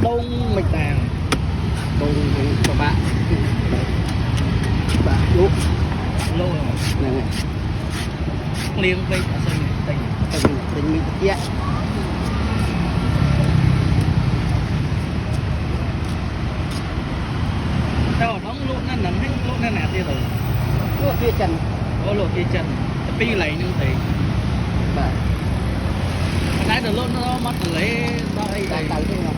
đông mịch tàng đông cho bạn lúc lâu rồi này này liền với tình tình mình kia đâu đóng lỗ nó nằm hết lỗ nó nạt đi rồi lỗ kia chân có lỗ kia chân pi lấy như thế bạn cái được lỗ nó mất lấy bao đây tay tay thế nào